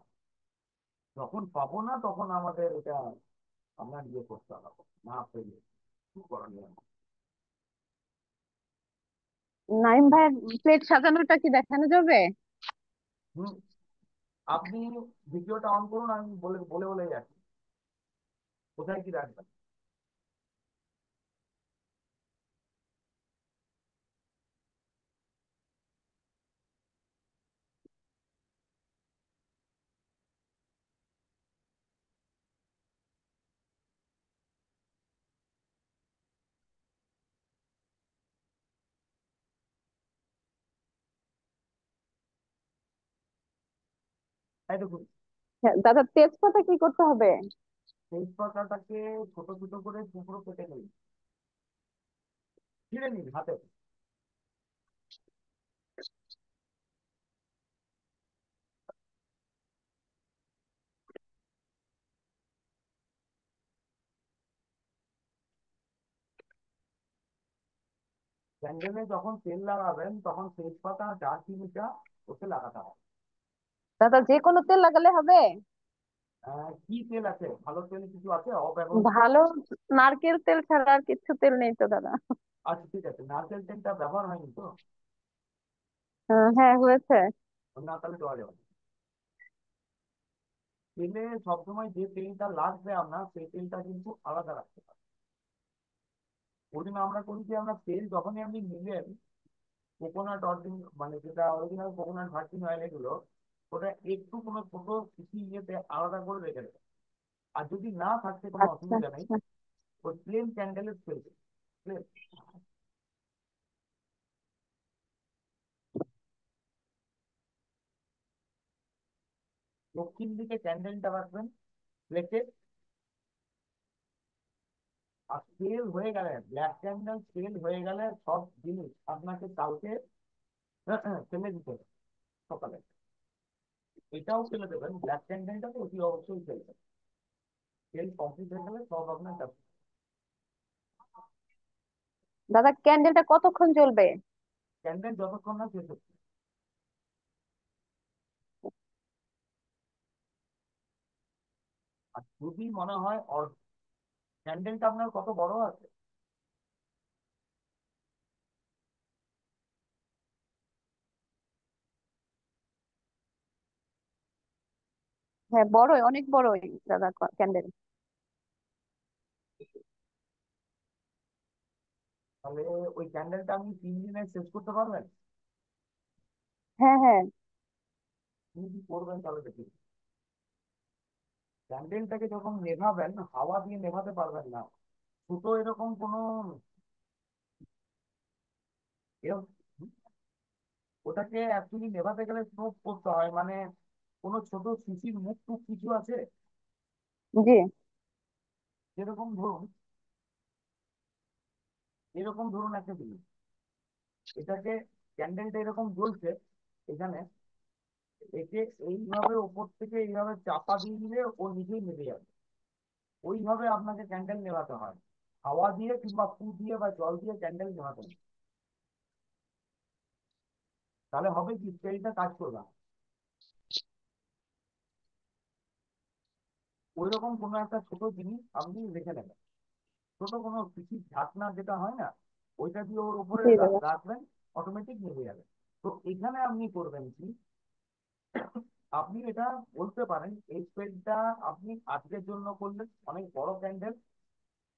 যখন পাবো না তখন আমাদের এটা আপনার ইয়ে করতে হবে, না পেলে কি করণীয়। নাইম ভাইয়ের প্লেট সাজানোটা কি দেখানো যাবে? হুম, আপনি ভিডিওটা অন করুন, আমি বলে বলে বলে যাচ্ছি কোথায় কি রাখবেন। এই দেখুন, হ্যাঁ, দাদা তেজপাতা কি করতে হবে? তেজপাতাটাকে ছোট ছোট করে টুকরো কেটে নিন, ছিঁড়ে নিন হাতে। ক্যান্ডেলে যখন তেল লাগাবেন তখন তেজপাতা আর দারচিনিটা ওতে লাগাতে হবে। দাদা যে কোনো তেল লাগালে হবে? কি তেল আছে, ভালো তেল কিছু আছে অব্যবহৃত? ভালো নারকেল তেল ছাড়া আর কিছু তেল নেই তো দাদা। আচ্ছা ঠিক আছে, নারকেল তেলটা ব্যবহার হয়নি তো? হ্যাঁ হয়েছে। না তাহলে দেওয়া যাবে না। তেলে সবসময় যে তেলটা লাগবে আপনার, সেই তেলটা কিন্তু আলাদা রাখতে হবে। ওই জন্য আমরা করি যে আমরা তেল যখনই আপনি নিলেন, কোকোনাট অরিজিন মানে যেটা অরিজিনাল কোকোনাট ভার্জিন অয়েল এগুলো, ওটা একটু কোনো ছোট কিছু ইয়েতে আলাদা করে রেখে দেবে। আর যদি না থাকতে কোনো আচ্ছা অসুবিধা নেই, আচ্ছা। ওই প্লেন ক্যান্ডেলের তেল, প্লেন দক্ষিণ দিকে ক্যান্ডেলটা রাখবেন প্লেটে। আর সেল হয়ে গেলে, ব্ল্যাক ক্যান্ডেল সেল হয়ে গেলে সব জিনিস আপনাকে কালকে ফেলে দিতে হবে সকালে। এটাও ফেলে দেবেন, ব্ল্যাক ক্যান্ডেলটাকে অতি অবশ্যই ফেলে দেবেন। সেল কমপ্লিট হয়ে গেলে সব আপনার কাছে। দাদা ক্যান্ডেলটা কতক্ষণ জ্বলবে? ক্যান্ডেল যতক্ষণ না শেষ হচ্ছে। আর যদি মনে হয় ক্যান্ডেলটা আপনার কত বড় আছে? হ্যাঁ বড়ই, অনেক বড়ই দাদা ক্যান্ডেল। তাহলে ওই ক্যান্ডেলটা আপনি 3 দিনে শেষ করতে পারবেন? হ্যাঁ হ্যাঁ। কি কি করবেন তাহলে দেখি। ক্যান্ডেলটাকে যখন নেভাবেন, হাওয়া দিয়ে নেভাতে পারবেন না। ছোট এরকম কোনো এরকম ওটাকে অ্যাকচুয়ালি নেভাতে গেলে স্নোপ করতে হয়, মানে কোনো ছোট শিশির মুখ টুক কিছু আছে? জি। যেরকম ধরুন, এরকম ধরুন একটা জিনিস, এটাকে ক্যান্ডেলটা এরকম জ্বলছে এখানে, একে এইভাবে ওপর থেকে এইভাবে চাপা দিয়ে দিলে ও নিজেই নেভে যাবে। ওইভাবে আপনাকে ক্যান্ডেল নেভাতে হয়, হাওয়া দিয়ে কিংবা ফু দিয়ে বা জল দিয়ে ক্যান্ডেল নেভাতে হয়। তাহলে হবে কি, তেলটা কাজ করবে না। ওই রকম কোনো একটা ছোট জিনিস আপনি রেখে নেবেন, ছোট কোনো কিছু ঢাকনা যেটা হয় না, ওইটা দিয়ে ওর উপরে জি দাদা। রাখবেন, অটোমেটিক নেভে যাবে। তো এখানে আপনি করবেন কি, আপনি এটা বলতে পারেন এই স্প্রেডটা আপনি আজকের জন্য করলেন, অনেক বড় ক্যান্ডেল,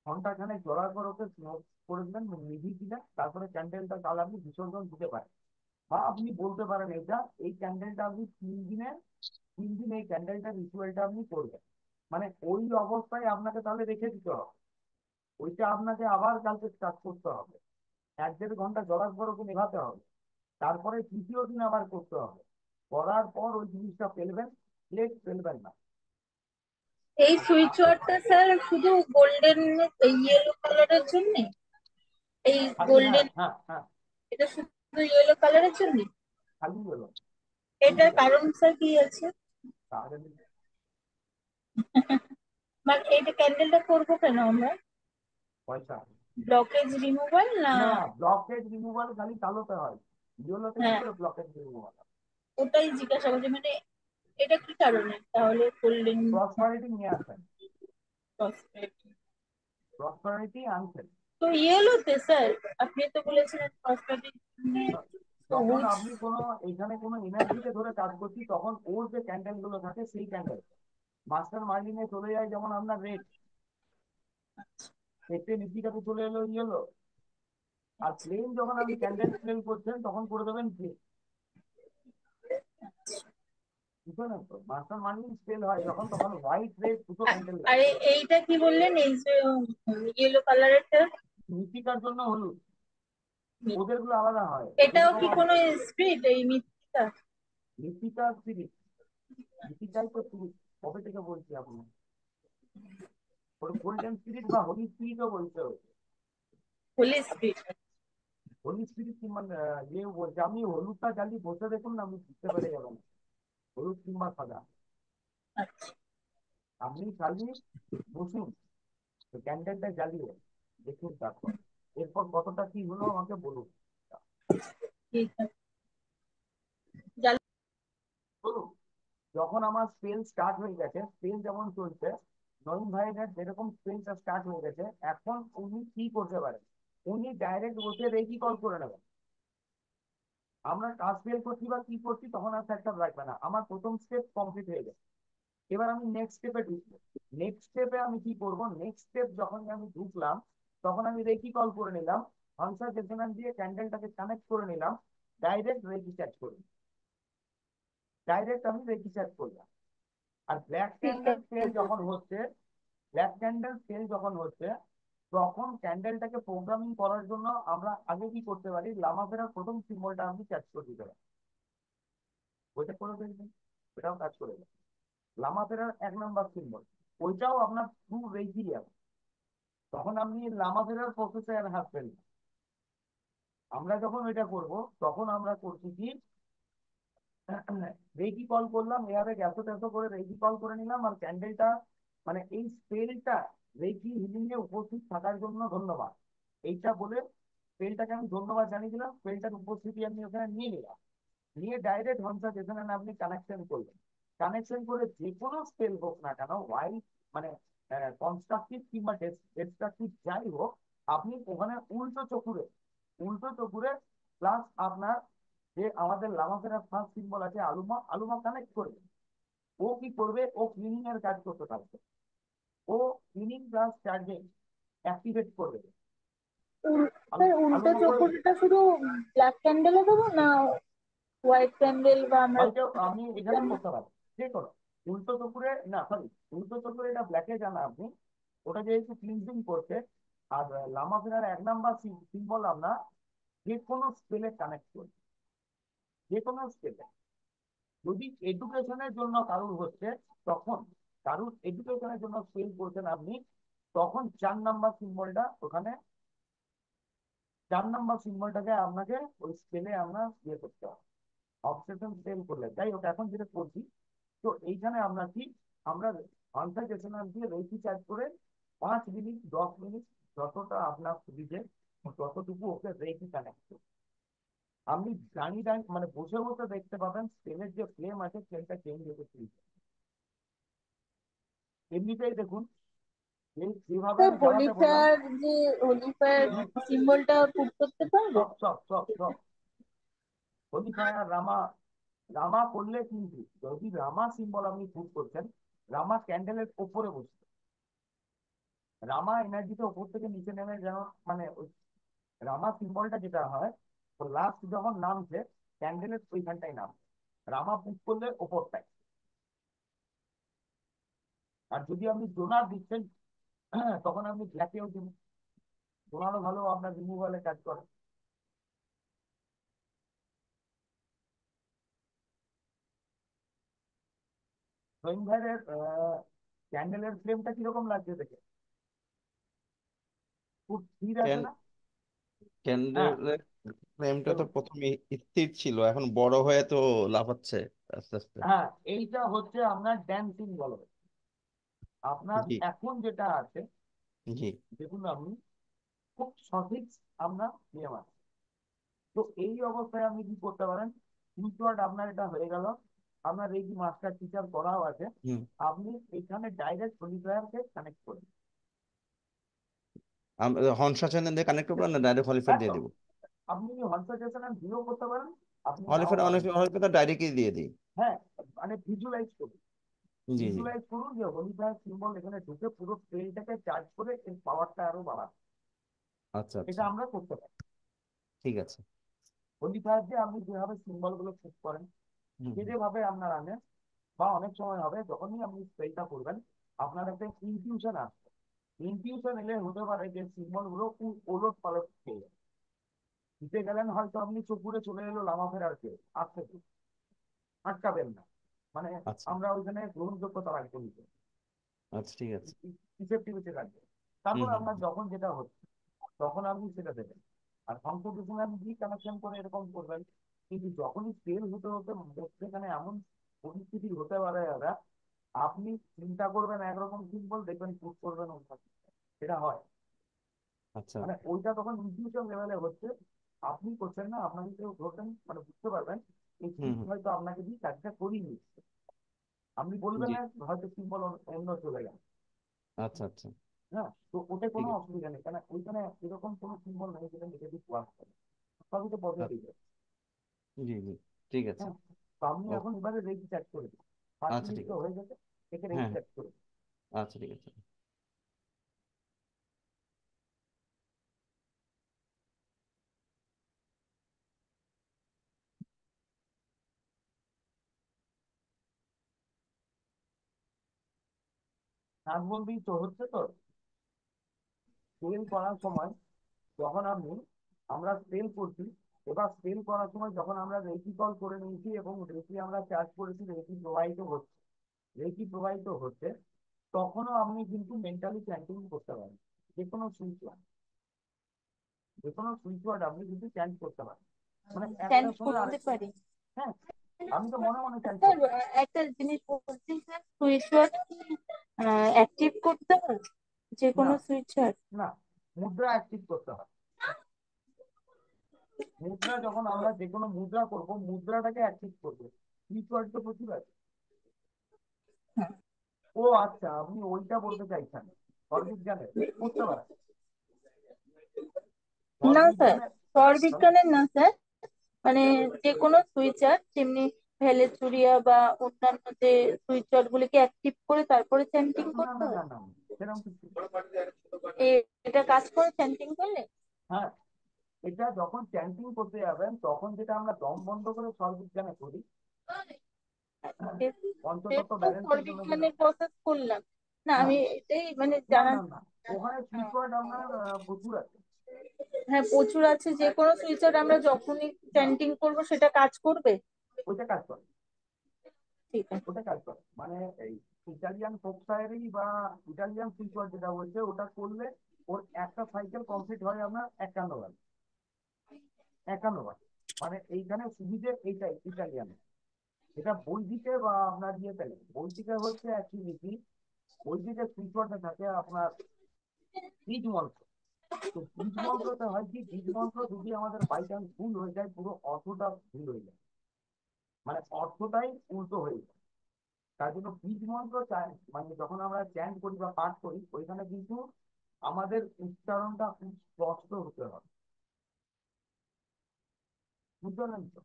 ঘন্টাখানেক জ্বলার পর ওকে স্মোক করে দিলেন, নিভিয়ে দিলেন, তারপরে ক্যান্ডেলটা তাহলে আপনি বিসর্জন দিতে পারেন। বা আপনি বলতে পারেন এটা, এই ক্যান্ডেলটা আপনি 3 দিনে, 3 দিন এই ক্যান্ডেলটা রিচুয়ালটা আপনি করবেন। মানে ওই অবস্থায় আপনাকে তাহলে রেখে দিতে হবে, ওইটা আপনাকে আবার কালকে স্টার্ট করতে হবে, 1-1.5 ঘন্টা জ্বলার পর ওকে নেভাতে হবে, তারপরে তৃতীয় দিন আবার করতে হবে। করার পর ওই জিনিসটা ফেলবেন, প্লেট ফেলবেন না। এই আর সুইচ ওয়ার্ডটা স্যার শুধু গোল্ডেন ইয়েলো কালারের জন্য? এই খালি, হ্যাঁ গোল্ডেন, হ্যাঁ হ্যাঁ, এটা শুধু ইয়েলো কালারের জন্য? খালি হলো এটার বুঝতে পারছি। কারণ স্যার কি আছে? তাহলে মানে এইটা ক্যান্ডেলটা করবো কেন আমরা? পয়সা ব্লকেজ রিমুভাল না? না, ব্লকেজ রিমুভাল খালি কালোতে হয়, ইয়েলোতে কি হ্যাঁ, করে ব্লকেজ রিমুভাল? ওটাই জিজ্ঞাসা করছি, মানে এটা কি কারণে তাহলে গোল্ডেন প্রসপারিটি নিয়ে আসেন, ফসফেট? প্রসপারিটি আনছেন। তো ইয়েলোতে স্যার আপনি তো বলেছিলেন ফসফেটের জন্য যখন সবুজ। আপনি কোনো এখানে কোনো এনার্জিকে ধরে কাজ করছি, তখন ওর যে ক্যান্ডেল গুলো থাকে সেই ক্যান্ডেল মাস্টার মাইন্ডিং এ চলে যায়, যেমন আপনার রেড, রেডে নিচিটাতে চলে এলো ইয়েলো। আর প্লেন যখন আপনি ক্যান্ডেল প্লেন করছেন তখন করে দেবেন প্লেন, বুঝলেন তো? মাস্টার মাইন্ডিং স্পেল হয় যখন, তখন হোয়াইট রেড দুটো ক্যান্ডেল লাগে। আরে এইটা কি বললেন, এই যে ইয়েলো কালারেরটা? মৃত্তিকার জন্য হলুদ, ওদের গুলো আলাদা হয়। এটাও যেরকম কি কোনো স্পিড এই মৃত্তিকা? মৃত্তিকা সিরিজ, মৃত্তিকাই তো সিরিজ, কবে থেকে বলছি আপনি, ওর গোল্ডেন স্পিরিট বা হোলি স্পিরিটও বলতে হবে। হোলি স্পিড? হোলি স্পিরিট কিংবা যে বলছে, আপনি হলুদটা জ্বালিয়ে বসে দেখুন না, আপনি বুঝতে পেরে যাবেন হলুদ কিংবা সাদা। আচ্ছা, আপনি খালি বসুন, ক্যান্ডেলটা জ্বালিয়ে দেখুন, তারপর এরপর কতটা কি হলো আমাকে বলুন। ঠিক আছে। বলুন, যখন আমার স্পেল স্টার্ট হয়ে গেছে, স্পেল যেমন চলছে, নয়ন ভাইয়ের যেরকম স্পেলটা স্টার্ট হয়ে গেছে, এখন উনি কি করতে পারেন, উনি ডাইরেক্ট বসে রেকি কল করে নেবেন। আমরা কাজ ফেল করছি বা কি করছি তখন আর ফ্যাক্টর রাখবে না, আমার প্রথম স্টেপ কমপ্লিট হয়ে গেছে। এবার আমি নেক্সট স্টেপে ঢুকবো। নেক্সট স্টেপে আমি কি করব, নেক্সট স্টেপ যখন আমি ঢুকলাম তখন আমি রেকি কল করে নিলাম, আনসার রেজোন্যান্স দিয়ে ক্যান্ডেলটাকে কানেক্ট করে নিলাম, ডাইরেক্ট রেকি চার্জ করি, ডাইরেক্ট আমি রেকি চার্জ করলাম। আর ব্ল্যাক ঠিক ক্যান্ডেল সেল আছে। যখন হচ্ছে, ব্ল্যাক ক্যান্ডেল সেল যখন হচ্ছে, তখন ক্যান্ডেলটাকে প্রোগ্রামিং করার জন্য আমরা আগে কি করতে পারি, লামা ফেরার প্রথম সিম্বলটা আমি চার্জ করে দিতে পারি, ওইটা করে ফেলবেন, ওটাও কাজ করে দেবে। লামা ফেরার 1 নম্বর সিম্বল, ওইটাও আপনার ট্রু রেজি আছে, তখন আপনি লামা ফেরার প্রসেসে আর হাসবেন না। আমরা যখন ওইটা করব তখন আমরা করছি কি, রেকি কল করলাম, এভাবে গ্যাসো ট্যাসো করে রেকি কল করে নিলাম, আর ক্যান্ডেলটা মানে এই স্পেলটা রেকি হিলিং এ উপস্থিত থাকার জন্য ধন্যবাদ, এইটা বলে স্পেলটাকে আমি ধন্যবাদ জানিয়ে দিলাম, স্পেলটার উপস্থিতি আমি ওখানে নিয়ে নিলাম, নিয়ে ডাইরেক্ট হনসা যেখানে আপনি কানেকশন করবেন, কানেকশন করে যে কোনো স্পেল হোক না কেন, ওয়াই মানে কনস্ট্রাকটিভ কিংবা ডিস্ট্রাকটিভ যাই হোক, আপনি ওখানে উল্টো চকুরে প্লাস আপনার যে আমাদের লামাফেরা ফার্স্ট সিম্বল আছে আলুমা, আলুমা কানেক্ট করবে। ও কি করবে, ও ক্লিনিং এর কাজ করতে থাকবে, ও ক্লিনিং প্লাস চার্জিং অ্যাক্টিভেট করবে। স্যার উল্টো আলুমা করে চক্করটা শুধু ব্ল্যাক ক্যান্ডেলে দেবো না হোয়াইট ক্যান্ডেল বা আমরা হয়তো আমি এখানেও করতে পারি, যে কোনো উল্টো চক্রে না, সরি উল্টো চক্রে এটা ব্ল্যাকে জানা আপনি, ওটা যেহেতু ক্লিনজিং করছে। আর লামা ফেরার 1 নম্বর সিম্বল আমরা যে কোনো স্কেলে কানেক্ট করি, যে কোনো স্কেলে। যদি এডুকেশনের জন্য কারুর হচ্ছে, তখন কারুর এডুকেশনের জন্য স্কেল করছেন আপনি, তখন 4 নম্বর সিম্বলটা ওখানে, 4 নম্বর সিম্বলটাকে আপনাকে ওই স্কেলে আমরা ইয়ে করতে হবে, অবসেশন সেল করলে। যাই হোক, এখন যেটা করছি, তো এইখানে আমরা কি, আমরা কনসালটেশন দিয়ে রেখি চার্জ করে 5 মিনিট 10 মিনিট যতটা আপনার সুবিধে ততটুকু ওকে রেখি কানেক্ট। আপনি দাঁড়িয়ে মানে বসে বসে দেখতে পাবেন স্কেলের যে ফ্লেম আছে ফ্লেমটা চেঞ্জ হতে শুরু করে। এমনিতেই দেখুন, যেভাবে স্যার আমি জ্বালাতে বললাম, হোলি ফায়ার সিম্বলটা পুট করতে পারবো? সব হোলিফায়ার রামা, রামা করলে কিন্তু যদি রামা সিম্বল আপনি পুট করছেন, রামা ক্যান্ডেলের ওপরে বসছে, রামা এনার্জিটা উপর থেকে নিচে নেমে যেন মানে ওই রামা সিম্বলটা যেটা হয়, তো লাস্ট যখন নামছে ক্যান্ডেলের ওইখানটাই নাম, রামা পুট করলে ওপরটাই। আর যদি আপনি ডোনার দিচ্ছেন, তখন আপনি ব্ল্যাকেও দিন, ডোনারও ভালো আপনার রিমুভালে কাজ করে। সোয়েন ভাইয়ের ক্যান্ডেলের ফ্লেমটা কিরকম লাগছে দেখে, খুব স্থির আছে না? হ্যাঁ ক্যান্ডেলের ফ্লেমটা তো দেখুন, প্রথমে স্থির ছিল, এখন বড় হয়ে তো লাফাচ্ছে আস্তে আস্তে। হ্যাঁ এইটা হচ্ছে আপনার ড্যান্সিং বলে। আপনার জি এখন যেটা আছে, জি। দেখুন আপনি খুব সঠিক আমরা নিয়ম আছে। তো এই অবস্থায় আপনি কি করতে পারেন, ইনশর্ট আপনার এটা হয়ে গেল, আপনার এই যে মাস্টার টিচার করাও আছে, হুম। আপনি এখানে ডাইরেক্ট হলিফায়ারকে কানেক্ট করুন। হর্নসা চ্যানেল দিয়ে কানেক্ট করবো না ডাইরেক্ট হলিফায়ার দিয়ে একদম, দিব? আপনি কনসালটেশন ভিডিও করতে পারেন, আপনি নাও হলিফায়ার অনেক পারেন। হলিফায়ার তো ডাইরেক্টই দিয়ে দিই। হ্যাঁ, মানে ভিজুয়ালাইজ করুন, জি জি। ভিজুয়ালাইজ করুন যে হলিফায়ার সিম্বল এখানে ঢুকে পুরো স্কেলটাকে চার্জ করে এর পাওয়ারটা আরো বাড়ান। আচ্ছা আচ্ছা। এটা আমরা করতে পারি। ঠিক আছে। হলিফায়ার দিয়ে আপনি যেভাবে সিম্বল গুলো সেট করেন, হুম হুম। যেভাবে আপনার আনেন, বা অনেক সময় হবে যখনই আপনি স্পেলটা করবেন আপনার একটা ইনটিউশন আসবে, ইনটিউশন এলে হতে পারে যে সিম্বল গুলো ওলট পালট খেয়ে যাবে। দিতে গেলেন হয়তো আপনি চুপুরে চলে এলো লামা ফেরার কে, আসতে আটকাবেন না, মানে আচ্ছা আমরা ওইখানে গ্রহণযোগ্যতা রাখবো নিতে, আচ্ছা ঠিক আছে। ইফেক্টিভিটি রাখবে। হুম তারপর হুম আপনার যখন যেটা হচ্ছে তখন আপনি সেটা দেবেন। আর কনফিগারেশন আপনি কি কানেকশন করে এরকম করবেন, কিন্তু যখনই সেল হতে হতে সেখানে এমন পরিস্থিতি হতে পারে দাদা, আপনি চিন্তা করবেন একরকম সিম্বল, দেখবেন পুট করবেন অন্য system। সেটা হয়, আচ্ছা। মানে ওইটা তখন ইনটিউশন লেভেলে হচ্ছে, আপনি করছেন না, আপনাকে কেউ ধরবেন, মানে বুঝতে পারবেন এই হুম সিট হুম। হয়তো আপনাকে দিয়ে কাজটা করিয়ে নিচ্ছে। আপনি বলবেন জি। না হয়তো সিম্বল অন্য চলে গেল। আচ্ছা আচ্ছা। হ্যাঁ, তো ওটা ঠিক কোনো আছে। অসুবিধা নেই, কারণ ওইখানে এরকম কোনো সিম্বল নেই যেটা নেগেটিভ ওয়ার্ক করে, সবই তো পজিটিভ। জি জি, ঠিক আছে। হ্যাঁ, তো আপনি এখন ওকে। এবারে রেখে চ্যাট করে দিন, 5 মিনিট আচ্ছা ঠিক তো আছে। হয়ে গেছে, একে রেখে হ্যাঁ হ্যাঁ, চ্যাট করে দিন। আচ্ছা ঠিক আছে। নাক বলতেই তো হচ্ছে তো, সেল করার সময় যখন আমরা সেল করছি, এবার সেল করার সময় যখন আমরা রেকি কল করে নিয়েছি এবং রেকি আমরা চার্জ করেছি, রেকি প্রবাহিত হচ্ছে, রেকি প্রবাহিত হচ্ছে, তখনও আপনি কিন্তু মেন্টালি চ্যান্টিং করতে পারেন। যে কোনো সুইচ ওয়ার্ড, যে কোনো সুইচ ওয়ার্ড আপনি কিন্তু চ্যান্ট করতে পারেন, মানে চ্যান্ট একটার সঙ্গে করতে আরেকটা। পারি। হ্যাঁ, আমি তো মনে মনে চ্যান্ট স্যার করছি। একটা জিনিস বলছি স্যার, সুইচ ওয়ার্ড কি অ্যাক্টিভ করতে হয় যে না কোনো সুইচ ওয়ার্ড? না, মুদ্রা অ্যাক্টিভ করতে হয়। মুদ্রা যখন আমরা যে কোনো মুদ্রা করবো, মুদ্রাটাকে অ্যাক্টিভ করবো, সুইচ ওয়ার্ড তো প্রচুর আছে। ও আচ্ছা, আপনি ওইটা বলতে চাইছেন, স্বরবিজ্ঞানের করতে পারেন, না স্যার, স্বরবিজ্ঞানের। স্বরবিজ্ঞানের না স্যার, মানে যে কোনো সুইচ ওয়ার্ড যেমনি ভ্যালেচুরিয়া বা অন্যান্য যে সুইচ ওয়ার্ড গুলিকে অ্যাক্টিভ করে তারপরে চ্যান্টিং না করতে না হয়। না না, সেরকম কিছু না। এটা কাজ করে চ্যান্টিং করলে? হ্যাঁ, এটা যখন চ্যান্টিং করতে যাবেন তখন যেটা আমরা দম বন্ধ করে স্বরবিজ্ঞানে করি, হ্যাঁ, সে সে পঞ্চতত্ত্ব তো ব্যালেন্সের জন্য যেটা। স্বরবিজ্ঞানের প্রসেস করলাম না, হ্যাঁ, আমি এটাই মানে না জানার। না না, ওখানে সুইচ ওয়ার্ড আপনার প্রচুর আছে। হ্যাঁ প্রচুর আছে, যে কোনো সুইচ ওয়ার্ড আমরা যখনই হ্যাঁ, চ্যান্টিং করব সেটা কাজ করবে। ওইটা কাজ করে, ঠিক আছে। ওটা কাজ করে, মানে এই ইটালিয়ান ফোকসায়ারি বা ইটালিয়ান সুইচ ওয়ার্ড যেটা বলছে, ওটা করলে ওর একটা সাইকেল কমপ্লিট হয় আপনার 51 বার, 51 বার। মানে এইখানে সুবিধে এইটাই ইটালিয়ান। এটা বৈদিকে বা আপনার ইয়েতে নেই। বৈদিকে হচ্ছে অ্যাক্টিভিটি, বৈদিকে সুইচ ওয়ার্ডে থাকে আপনার বীজ মন্ত্র। তো বীজ মন্ত্রতে হয় কি, বীজ মন্ত্র যদি আমাদের বাই চান্স ভুল হয়ে যায়, পুরো অর্থটা ভুল হয়ে যায়, মানে অর্থটাই উল্টো হয়ে যায়। তার জন্য বীজ মন্ত্র চাই, মানে যখন আমরা চ্যান্ট করি বা পাঠ করি, ওইখানে কিন্তু আমাদের উচ্চারণটা খুব স্পষ্ট হতে হবে, বুঝতে পারলেন তো?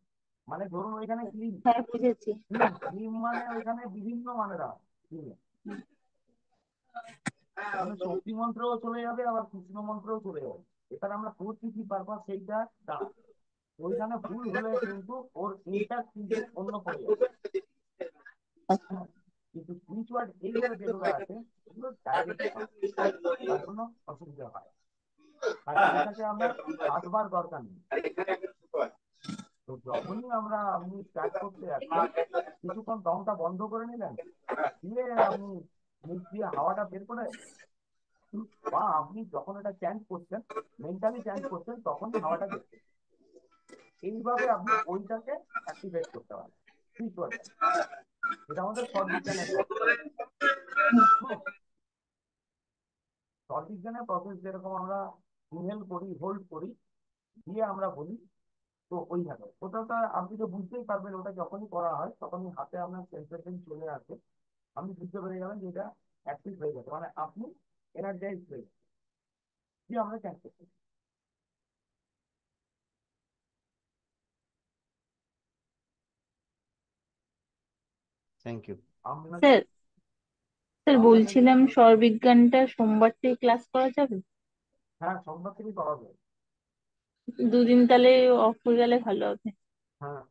মানে ধরুন ওইখানে ক্লিন, হ্যাঁ বুঝেছি। ক্লিন ক্লিন মানে ওইখানে বিভিন্ন মানেরা ক্লিন, ওখানে শক্তি মন্ত্রও চলে যাবে, আবার কৃষ্ণ মন্ত্রও চলে যাবে। এখানে আমরা করছি কি পারপাস, সেইটা দাঁড়ায়। ওইখানে ভুল হলে কিন্তু ওর ইম্প্যাক্ট কিন্তু অন্য পড়ে যাবে। হ্যাঁ, কিন্তু সুইচ ওয়ার্ড এইগুলো যেগুলো আছে, এগুলো ডাইরেক্ট হয়, তার জন্য অসুবিধা হয়। আর এইটাকে আপনার 7 বার দরকার নেই। তো যখনই আপনি স্টার্ট করতে যাচ্ছেন, কিছুক্ষণ দমটা বন্ধ করে নিলেন, দিয়ে আপনি মুখ দিয়ে হাওয়াটা বের করে, বা আপনি যখন এটা চ্যান্ট করছেন, মেন্টালি চ্যান্ট করছেন, তখনই হাওয়াটা বের করছেন। এইভাবে আপনি ওইটাকে অ্যাক্টিভেট করতে পারেন, সুইচ ওয়ার্ডটা। এটা আমাদের স্বরবিজ্ঞানের প্রসেস। স্বরবিজ্ঞানের প্রসেস যেরকম আমরা ইনহেল করি, হোল্ড করি, দিয়ে আমরা বলি, তো ওইভাবে ওটা আপনি তো বুঝতেই পারবেন, ওটা যখনই করা হয় তখনই হাতে আপনার সেন্সেশন চলে আসে, আপনি বুঝতে পেরে যাবেন যে এটা অ্যাক্টিভ হয়ে গেছে, মানে আপনি এনার্জাইজ হয়ে গেছে, দিয়ে আমরা ক্যান্ট করছি। Thank you. আপনাকে স্যার, স্যার আপনাকে বলছিলাম স্বরবিজ্ঞানটা সোমবার থেকে ক্লাস করা যাবে? হ্যাঁ, সোমবার থেকেই করাবো। দুদিন তাহলে অফ হয়ে গেলে ভালো হবে। হ্যাঁ।